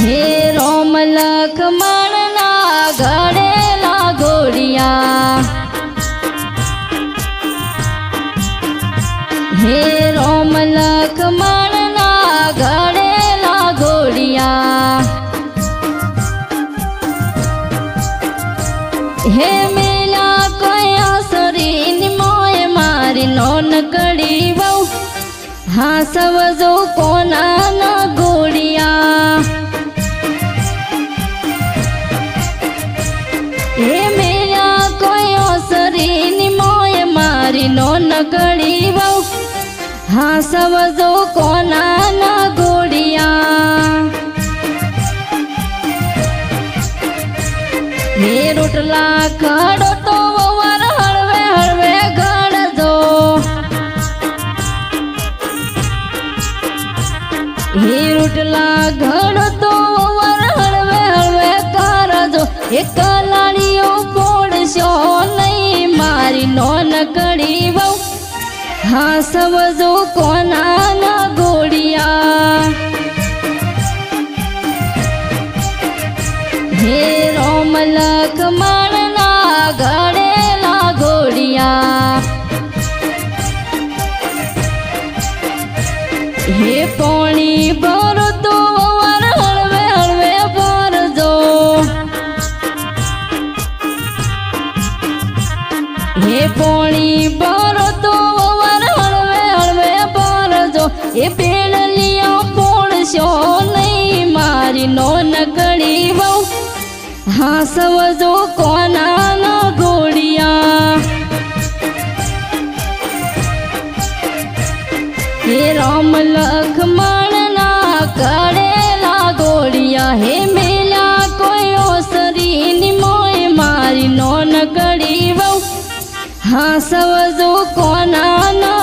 हे रोम लक्ष्मण ना घड़ेला घोड़िया हे रोम लक्ष्मण ना घड़ेला घोड़िया हे मेला कोया सरी निमोय मारी नोन कड़ी बहु हाँ सवजो कोना ना घोड़िया हे मेरा कोयो सरी निमोय मारी नोन कड़ी बहु हाँ सवजो कोना ना घोड़िया हे रोटला खड़ो तो वर हड़वे हड़वे गड़ दो हे रोटला घड़ो तो वर हड़वे हड़वे कर दो एक लाड़ियो पोड़शो नहीं मारी नोन कड़ी बहु हाँ समझो कोना ना घोड़िया हे रोम लक्ष्मण ना घड़ेला घोड़िया हे पानी भरो तो वर हड़वे हड़वे भर दो हे पानी भरो तो वर हड़वे हड़वे भर दो ये पेड़ लिया पोड़शो नहीं मारी नोन कड़ी बहु हाँ समझो कोना ना घोड़िया हे राम लक्ष्मण ना घड़ेला घोड़िया हे मेला कोयो सरी निमोय मारी नोन कड़ी बहु हाँ समझो कोना ना